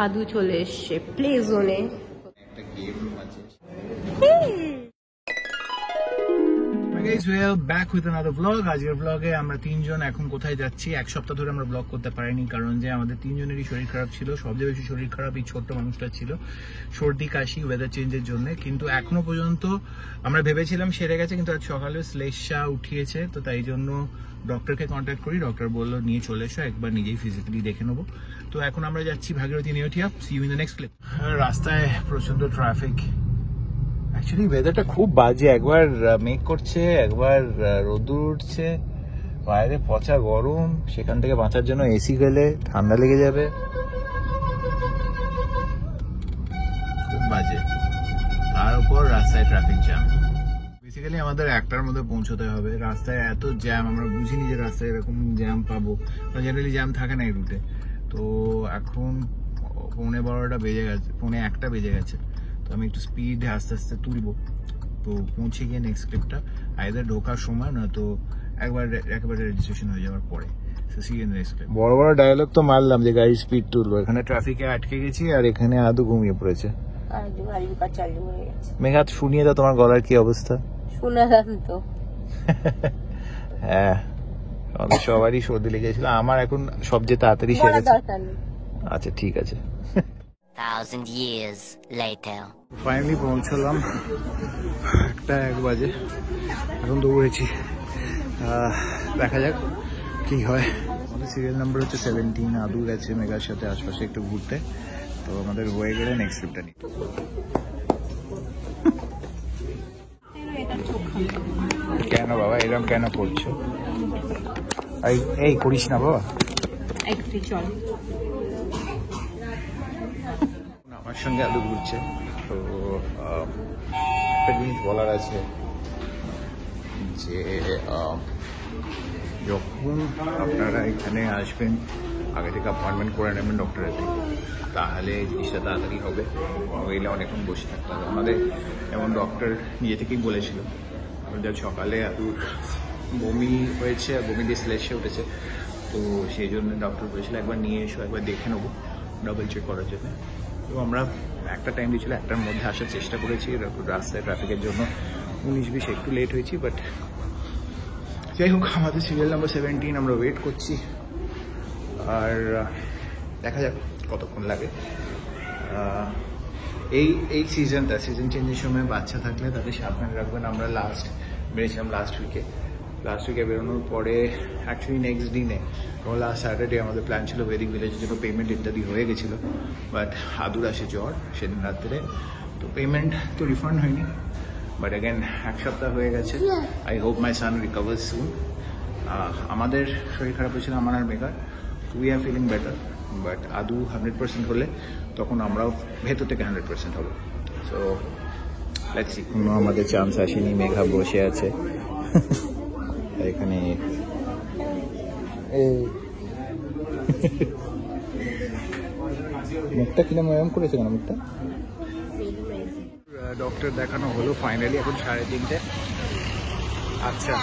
আদু চলে এসছে প্লে জোনে। Guys, we are back with another vlog. আজকের vlog-এ আমরা তিনজন এখন কোথায় যাচ্ছি। এক সপ্তাহ ধরে আমরা ব্লগ করতে পারিনি কারণ যে আমাদের তিনজনেরই শরীর খারাপ ছিল। সবচেয়ে বেশি শরীর খারাপ এই ছোট্ট মানুষটা ছিল, সর্দি কাশি ওয়েদার চেঞ্জের জন্য। কিন্তু এখনো পর্যন্ত আমরা ভেবেছিলাম সেরে গেছে, কিন্তু আজ সকালে শ্লেষা উঠিয়েছে, তো তাই জন্য ডক্টরকে কন্ট্যাক্ট করি। ডক্টর বললো নিয়ে চলে এসো, একবার নিজেই ফিজিক্যালি দেখে নেবো। তো এখন আমরা যাচ্ছি Bhagirathi Neotia. See you in the next clip. রাস্তায় প্রচন্ড ট্রাফিক। অ্যাকচুয়ালি ওয়েদারটা খুব বাজে, একবার মেঘ করছে, একবার রোদ্দুর উঠছে, বাইরে পচা গরম। সেখান থেকে বাঁচার জন্য এসি গেলে ঠান্ডা লেগে যাবে, খুব বাজে। তার উপর রাস্তায় ট্রাফিক জ্যাম। বেসিক্যালি আমাদের একটার মধ্যে পৌঁছতে হবে। রাস্তায় এত জ্যাম, আমরা বুঝিনি যে রাস্তায় এরকম জ্যাম পাবো, জেনারেলি জ্যাম থাকে না এই রুটে। তো এখন 11:15 বেজে গেছে, 1:45 বেজে গেছে। তো আমি একটু স্পিডে আস্তে আস্তে তুলবো, তো পৌঁছে গিয়ে নেক্সট ক্লিপটা আইদার ঢোকার সময় না তো একেবারে রেজিস্ট্রেশন হয়ে যাওয়ার পরে। বড় বড় ডায়লগ তো মারলাম যে গাড়ি স্পিড তুলবো, এখানে ট্রাফিকে আটকে গেছি আর এখানে আদু ঘুমিয়ে পড়েছে। মেঘাত শুনিয়ে দাও তোমার গলার কি অবস্থা। শুনলাম তো। হ্যাঁ, আমাদের সবারই সর্দি লেগেছিল, আমার এখন সবচেয়ে তাড়াতাড়ি সেরে গেছে। আচ্ছা ঠিক আছে। 1,000 years later. ফাইনালি পৌঁছলাম, 1 বাজে। এখন দৌড়েছি, দেখা যাক কি হয়। আমাদের সিরিয়াল নাম্বার হচ্ছে 17। আদু গেছে মেঘার সাথে আশপাশে একটু ঘুরতে, তো আমাদের হয়ে গেলে নেক্সট ট্রিপটা নিই। কেন বাবা এরকম কেন করছো? এই করিস না বাবা, একটু চল। আমার সঙ্গে আদু ঘুরছে, তো একটা জিনিস বলার আছে যে যখন আপনারা এখানে আসবেন আগে থেকে অ্যাপয়েন্টমেন্ট করে নেবেন ডক্টরের থেকে, তাহলে জিনিসটা তাড়াতাড়ি হবে। নইলে অনেকক্ষণ বসে থাকতে হবে। আমাদের এমন ডক্টর নিজে থেকেই বলেছিল, যা সকালে আদুর বমি হয়েছে আর বমি দিয়ে শ্লেষে উঠেছে, তো সেই জন্য ডক্টর বলেছিল একবার নিয়ে এসো, একবার দেখে নেবো ডাবল চেক করার জন্য। তো আমরা একটা টাইম দিয়েছিল, 1টার মধ্যে আসার চেষ্টা করেছি। রাস্তায় ট্রাফিকের জন্য 19-20 একটু লেট হয়েছি, বাট যাই হোক আমাদের সিরিয়াল নাম্বার 17, আমরা ওয়েট করছি আর দেখা যাক কতক্ষণ লাগে। এই সিজন চেঞ্জের সময় বাচ্চা থাকলে তাদের সাবধানে রাখবেন। আমরা বেরিয়েছিলাম লাস্ট উইকে বেরোনোর পরে অ্যাকচুয়ালি নেক্সট দিনে লাস্ট স্যাটারডে আমাদের প্ল্যান ছিল বেদিক ভিলেজের জন্য, পেমেন্ট ইত্যাদি হয়ে গেছিলো, বাট আদুর আসে জ্বর সেদিন রাত্রে, তো পেমেন্ট তো রিফান্ড হয়নি। বাট অ্যাগেন 1 সপ্তাহ হয়ে গেছে। I hope my son recover soon. আমাদের শরীর খারাপ হয়েছিল আমার আর মেঘার, we are feeling better, but আদু 100% হলে তখন আমরাও ভেতর থেকে 100% হবো। So let's see. কোনো আমাদের চান্স আসেনি, মেঘা বসে আছে এখানে। মুখটা কিরম এরম করেছে কেন মুখটা? ডক্টর দেখানো হলো ফাইনালি, এখন 3:30। আচ্ছা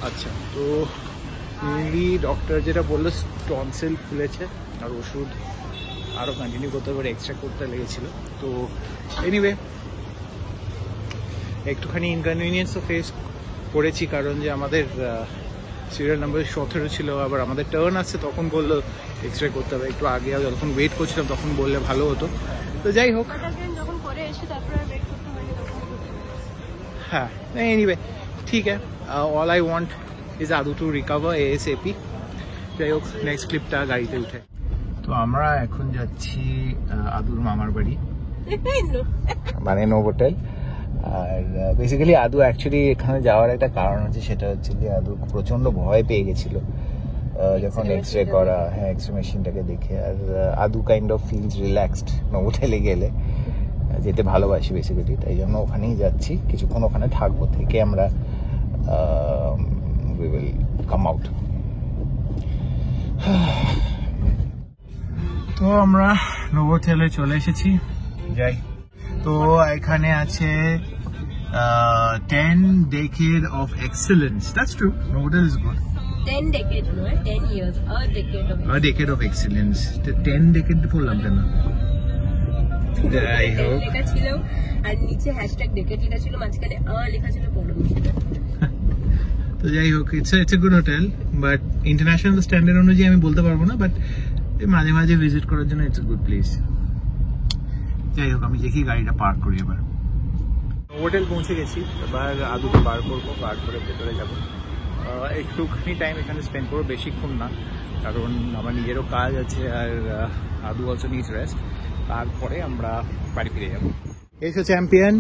আচ্ছা, তো মেনলি ডক্টর যেটা বললো টনসিল খুলেছে আর ওষুধ আরও কন্টিনিউ করতে পারে, এক্সট্রা করতে লেগেছিলো। তো এনিওয়ে একটুখানি ইনকনভিনিয়েন্সও ফেস করেছি, কারণ যে আমাদের সিরিয়াল নাম্বার 17 ছিল, আবার আমাদের টার্ন আসছে, তখন বললো এক্সরে করতে হবে। একটু আগে যখন ওয়েট করছিলাম তখন বললে ভালো হতো। তো যাই হোক, হ্যাঁ এনিওয়ে ঠিক আছে। All I want is Adu to recover ASAP। যাই হোক নেক্সট ক্লিপটা গাড়িতে উঠে। তো আমরা এখন যাচ্ছি আদুর মামার বাড়ি, মানে নোভোটেল। আর বেসিক্যালি আদু অ্যাকচুয়ালি এখানে যাওয়ার একটা কারণ আছে, সেটা হচ্ছে যে আদু প্রচন্ড ভয় পেয়ে গেছিল যখন এক্সরে করা, হ্যাঁ এক্সরে মেশিনটাকে দেখে। আর আদু কাইন্ড অফ ফিলস রিল্যাক্সড নোভোটেলে গেলে, যেতে ভালোবাসি বেসিক্যালি, তাই জন্য ওখানেই যাচ্ছি। কিছুক্ষণ ওখানে থাকবো, থেকে আমরা উই উইল কাম আউট। তো আমরা নোভোটেলে চলে এসেছি, যাই। তো এখানে আছে 10 decade of excellence. That's true. Novotel is good. 10 decade নয় 10 years a decade of A decade of excellence. 10 decade পড়লাম কেন? যাই হোক, লেখা ছিল আর নিচে #decade লেখা ছিল, মাঝখানে লেখা ছিল পরম। তো যাই হোক, it's a good hotel, but international standard অনুযায়ী আমি বলতে পারবো না, বাট মাঝে মাঝে ভিজিট করার জন্য ইটস এ গুড প্লেস। যাই হোক, আমি দেখি গাড়িটা পার্ক করি এবার। হোটেল পৌঁছে গেছি, এবার আদুকে বার করবো, বার করে ভেতরে যাবো। একটুখানি টাইম এখানে স্পেন্ড করবো, বেশিক্ষণ না, কারণ আমার নিজেরও কাজ আছে আর আদু অলসো নিডস রেস্ট। তারপরে আমরা বাড়ি ফিরে যাবো। এসো চ্যাম্পিয়ন,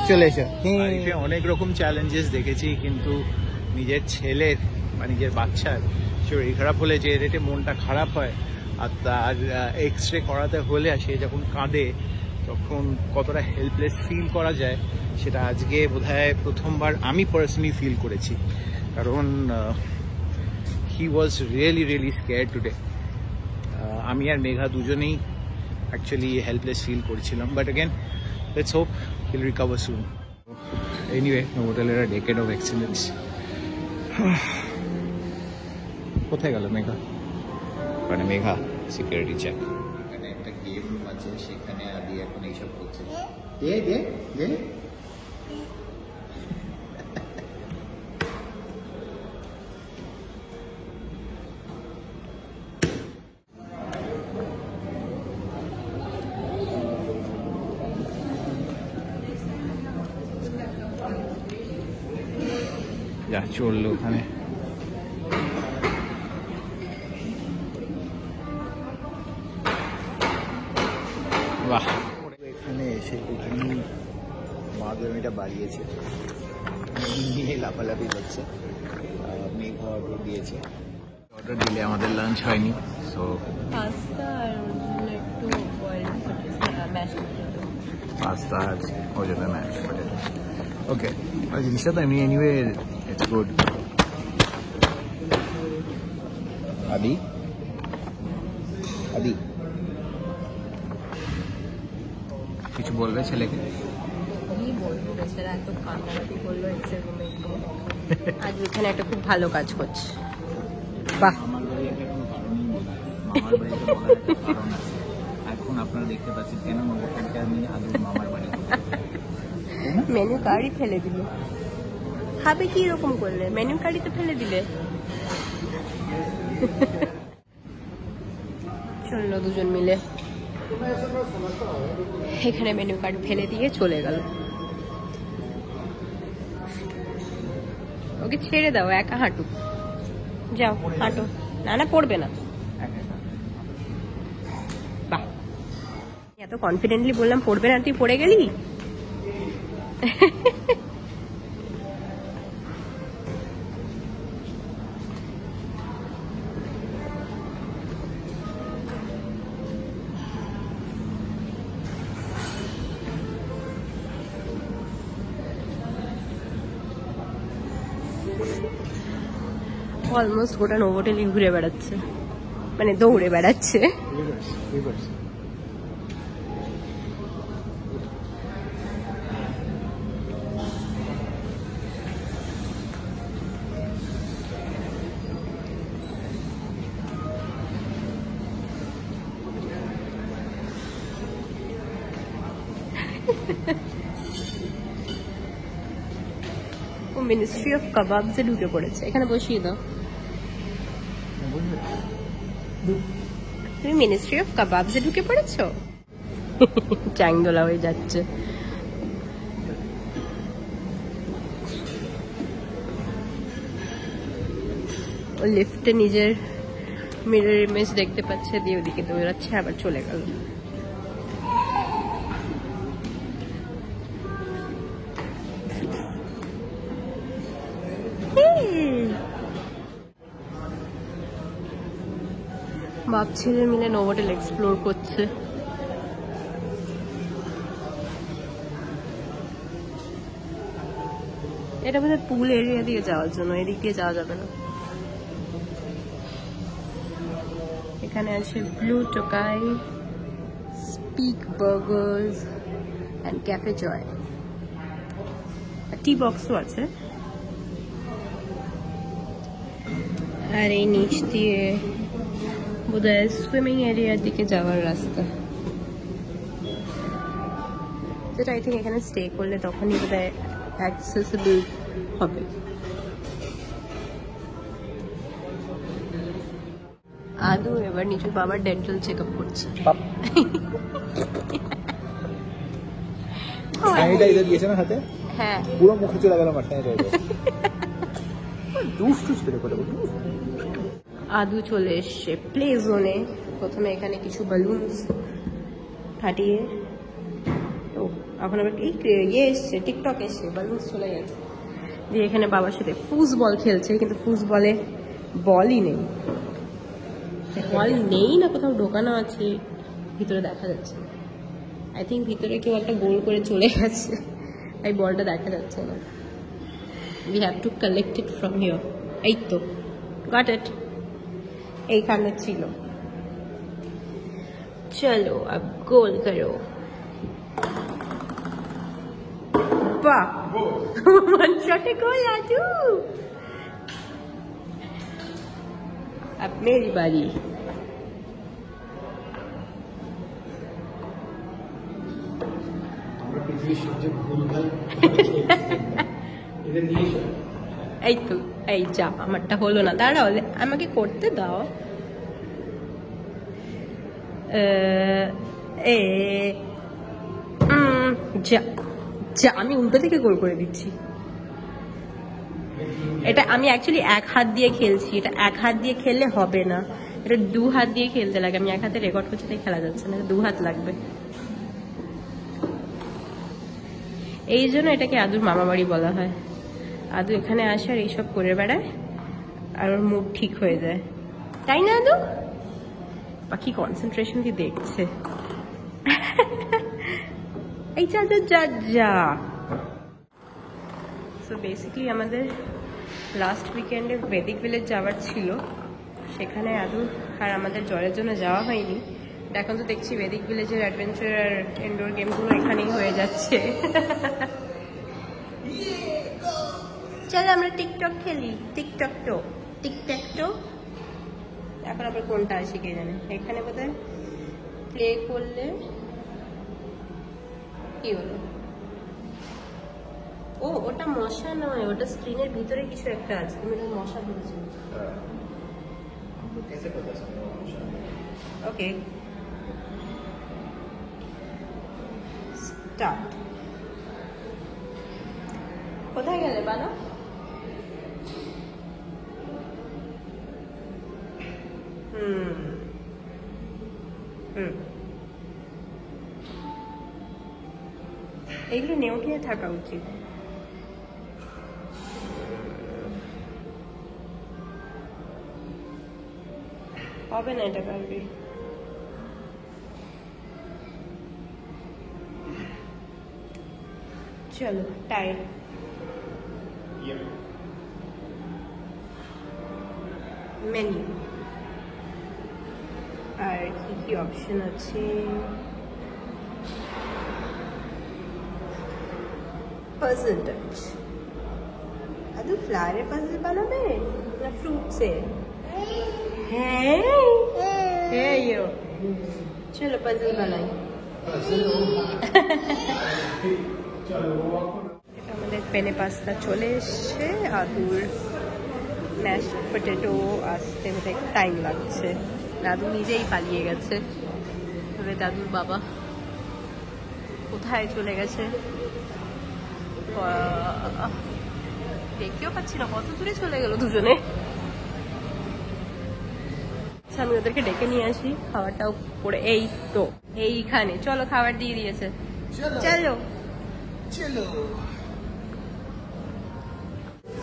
চলে এসো। অনেক রকম চ্যালেঞ্জেস দেখেছি, কিন্তু নিজের ছেলের বা নিজের বাচ্চার শরীর খারাপ হলে যে রেটে মনটা খারাপ হয়, আর তার এক্স-রে করাতে হলে সে যখন কাঁদে তখন কতটা হেল্পলেস ফিল করা যায়, সেটা আজকে বোধহয় প্রথমবার আমি পার্সোনালি ফিল করেছি। কারণ হি ওয়াজ রিয়েলি স্কেয়ার্ড টুডে। আমি আর মেঘা দুজনেই অ্যাকচুয়ালি হেল্পলেস ফিল করেছিলাম, but again let's hope he'll recover soon. Anyway, হোটেলের a decade of excellence. কোথায় গেল মেঘা? মানে মেঘা সিকিউরিটি চেক। এখানে একটা গেম রুম আছে, সেখানে আদি এখন এইসব করছে। দে যা চললো ওখানে। বাহ, এখানে এসে এখানে মাদুরিটা বাড়িয়েছে, নিয়ে লাফালাফি করছে। মেঘা অর্ডার দিয়েছে, অর্ডার দিলে আমাদের লাঞ্চ হয়নি, সো পাস্তা আর একটু বয়েলড ম্যাশ পটেটো। পাস্তা আর ওই জন্য ম্যাশ পটেটো। ওকে, আর জিনিসটা তো এমনি এনিওয়ে ইটস গুড। আদি কিছু বলবে ছেলেকে? কি বলবো, বেচারা এত কান্নাকাটি করলো এক্সের রুমে গিয়ে। আজ এখানে একটা খুব ভালো কাজ করছে। বাহ, আমার বাড়ি একটা কোনো কারণই নেই, মামার বাড়িতে বলার একটা কারণ আছে। এখন আপনারা দেখতে পাচ্ছেন কেন হোটেলটা আমি আদুর মামার বাড়ি। মেনু কার্ডই ফেলে দিল। খাবে কি এরকম করলে? মেনু কার্ডই তো ফেলে দিলে। চললো দুজন মিলে, এখানে মেনু কার্ড ফেলে দিয়ে চলে গেল। ওকে ছেড়ে দাও, একা হাঁটু। যাও হাঁটো। না পড়বে না। বাহ, এত কনফিডেন্টলি বললাম পড়বে না, তুই পড়ে গেলি। অলমোস্ট গোটা নোভোটেলই ঘুরে বেড়াচ্ছে, মানে দৌড়ে বেড়াচ্ছে। ও মিনিস্ট্রি অফ কাবাবসে ঢুকে পড়েছে। এখানে বসিয়ে দাও। তুমি মিনিস্ট্রি অফ কাবাবসে ঢুকে পড়েছো। চ্যাংদোলা হয়ে যাচ্ছে। ও লিফটে নিজের মিরর ইমেজ দেখতে পাচ্ছে, দিয়ে ওদিকে দৌড়াচ্ছে, আবার চলে গেল। বাপ ছেলে মিলে নোভোটেল এক্সপ্লোর করছে। এটা বোধহয় পুল এরিয়া দিয়ে যাওয়ার জন্য, এদিক দিয়ে যাওয়া যাবে না। এখানে আছে Blue Tokai, Speak Burgers and Cafe Joy. Tea বক্সও আছে। আর এই নিচ দিয়ে বোধহয় সুইমিং এরিয়ার দিকে যাওয়ার রাস্তা, যেটা আই থিঙ্ক এখানে স্টে করলে তখনই বোধহয় অ্যাক্সেসিবল হবে। আদু এবার নিজের বাবার ডেন্টাল চেক আপ করছে। স্যানিটাইজার দিয়েছে না হাতে, হ্যাঁ পুরো মুখে চলে গেল আমার স্যানিটাইজার। দুষ্টু ছেলে করে। আদু চলে এসছে প্লে জোনে। প্রথমে এখানে কিছু বালুনস ফাটিয়ে, তো এখন আবার এই ইয়ে এসছে, টিকটক এসছে, বালুনস চলে গেছে। দিয়ে এখানে বাবার সাথে ফুটবল খেলছে, কিন্তু ফুটবলে বলই নেই। বল নেই না, কোথাও ঢোকানো আছে, ভিতরে দেখা যাচ্ছে। আই থিঙ্ক ভিতরে কেউ একটা গোল করে চলে গেছে, তাই বলটা দেখা যাচ্ছে না। We have to collect it from here. এই তো গট ইট, এইখানে ছিল। চলো अब গোল করো। বাহ, ওয়ান শটে গোল আদু। अब मेरी बारी। এই তো, এই যা, আমারটা হলো না, দাঁড়াও আমাকে করতে দাও। যা যা, আমি উল্টো থেকে গোল করে দিচ্ছি। এটা আমি অ্যাকচুয়ালি এক হাত দিয়ে খেলছি, এটা এক হাত দিয়ে খেললে হবে না, এটা দু হাত দিয়ে খেলতে লাগে। আমি এক হাতে রেকর্ড করছি তাই খেলা যাচ্ছে না, দু হাত লাগবে। এই জন্য এটাকে আদুর মামা বাড়ি বলা হয়। আদু এখানে আসে আর এইসব করে বেড়ায়, আর ওর মুড ঠিক হয়ে যায়, তাই না আদু? বাকি কনসেন্ট্রেশন দিয়ে দেখছে। এই যা যা যা যা। সো বেসিক্যালি আমাদের লাস্ট উইকেন্ডে বেদিক ভিলেজ যাওয়ার ছিল, সেখানে আদু আর আমাদের জ্বরের জন্য যাওয়া হয়নি। এখন তো দেখছি বেদিক ভিলেজের অ্যাডভেঞ্চার আর ইনডোর গেমগুলো এখানেই হয়ে যাচ্ছে। চলো আমরা টিকটক খেলি, টিকটক তো টিকটক তো। এখন আবার কোনটা আসে কে জানে। এখানে বোধহয় প্লে করলে কি হলো? ও ওটা মশা নয়, ওটা স্ক্রিনের ভিতরে কিছু একটা আছে। তুমি ওটা মশা বলছো। Okay start. কোথায় গেলে বানো? এগুলো নেউটিয়ে থাকা উচিত। হবে না এটা পারবি। চলো টাই। মেনু আর কি কি অপশন আছে? Puzzle touch. আদু ফ্লাওয়ারের পাজল বানাবে না ফ্রুটসের? হ্যাঁ হ্যাঁ, চলো পাজল বানাই। এটা আমাদের পেনে পাস্তা চলে এসছে। আদুর ম্যাশ পটেটো আসতে বোধহয় টাইম লাগছে। দাদু নিজেই পালিয়ে গেছে, তবে দাদুর বাবা কোথায় চলে গেছে দেখতেও পাচ্ছি না, কত দূরে চলে গেল দুজনে। আমি ওদেরকে ডেকে নিয়ে আসি, খাবারটাও পড়ে। এই তো এইখানে, চলো খাবার দিয়ে দিয়েছে, চলো চলো।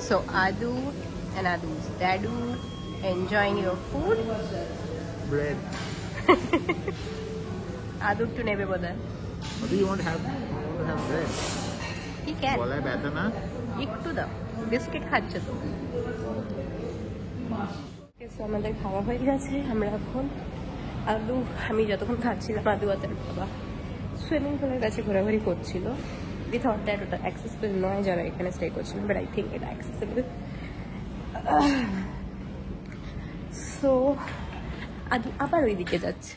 So Adu and Adu's Dadu enjoying your food. Bread. Adu to nebe boda. What do you want to have? I want to have bread. He can. গলায় ব্যথা না? একটু দাও, বিস্কিট খাচ্ছে তো। আমাদের খাওয়া হয়ে গেছে। আমরা এখন আদু, আমি যতক্ষণ খাচ্ছিলাম আদু আর বাবা সুইমিং পুলের কাছে ঘোরাঘুরি করছিল। উই থট দ্যাট ওটা অ্যাক্সেসিবল নয় যারা এখানে স্টে করছিল, বাট আই থিঙ্ক এটা অ্যাক্সেসিবল। সো আদু আবার ওইদিকে যাচ্ছে।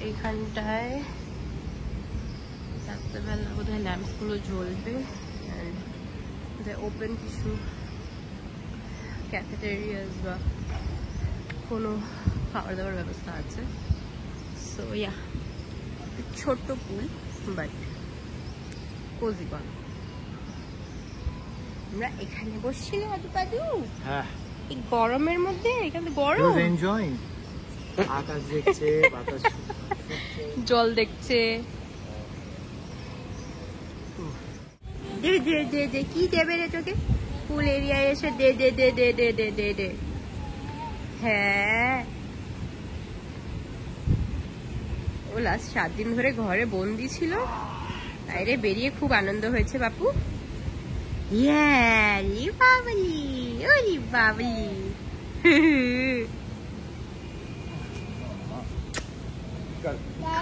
এইখানটায় রাত্রেবেলা বোধহয় ল্যাম্পসগুলো জ্বলবে, ওপেন কিছু ক্যাফেটেরিয়াস বা কোনো খাওয়ার দাওয়ার ব্যবস্থা আছে। সো ইয়া, ছোট্ট পুল বাট কোজি ওয়ান। আমরা এখানে বসছিলাম আদু পাদু, হ্যাঁ এই গরমের মধ্যে, এখানে গরম, এনজয়িং, আকাশ দেখছে, বাতাস, জল দেখছে। দে দে দে দে, কি দেবে রে তোকে? পুল এরিয়ায় এসে দে দে দে দে দে দে দে দে। হ্যাঁ, ও লাস্ট 7 দিন ধরে ঘরে বন্দি ছিল, বাইরে বেরিয়ে খুব আনন্দ হয়েছে বাপু। ইয়ালি বাবলি, ওলি বাবলি।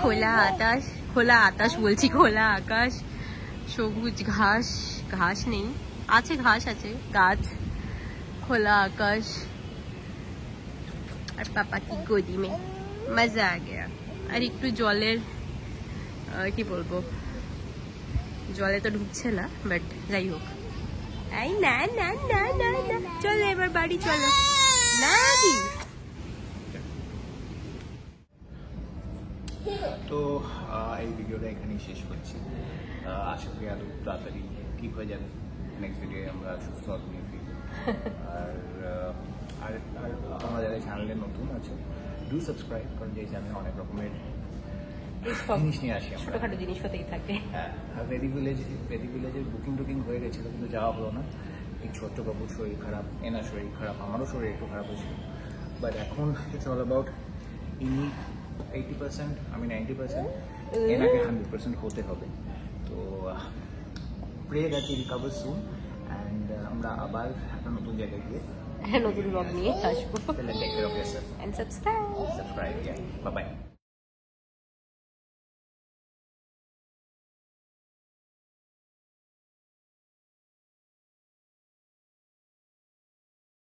খোলা আকাশ, খোলা আকাশ বলছি, খোলা আকাশ, সবুজ ঘাস, ঘাস নেই, আছে ঘাস আছে, গাছ, খোলা আকাশ আর পাপা কি গোদি মে, মজা আ গয়া। আর একটু জলের কি বলবো, জলে তো ঢুকছে না, বাট যাই হোক। এই না না না না না, চলো এবার বাড়ি চলো না দি। তো এই ভিডিওটা এখানেই শেষ করছি। আশা করি আরো তাড়াতাড়ি ঠিক হয়ে যাবে, নেক্সট ভিডিও আমরা সুস্থ নিয়ে ফিরব। আর তোমরা যারা চ্যানেলে নতুন আছে, ডু সাবস্ক্রাইব, কারণ যে চ্যানেলে অনেক রকমের জিনিস নিয়ে আসি আমরা, ছোটখাটো জিনিস হতেই থাকে। হ্যাঁ, আর ভেদি ভিলেজের বুকিং হয়ে গেছিলো, কিন্তু যাওয়া হলো না। এই ছোট্ট বাবুর শরীর খারাপ, এনার শরীর খারাপ, আমারও শরীর একটু খারাপ হয়েছিল, বাট এখন ইটস অল অ্যাবাউট ইনি 80%, আমি 90%, এনাকে 100% হতে হবে। তো pray that he recover soon, and আমরা আবার একটা নতুন জায়গায় গিয়ে নতুন ব্লগ নিয়ে আসবো। Take care of yourself and subscribe. Bye by.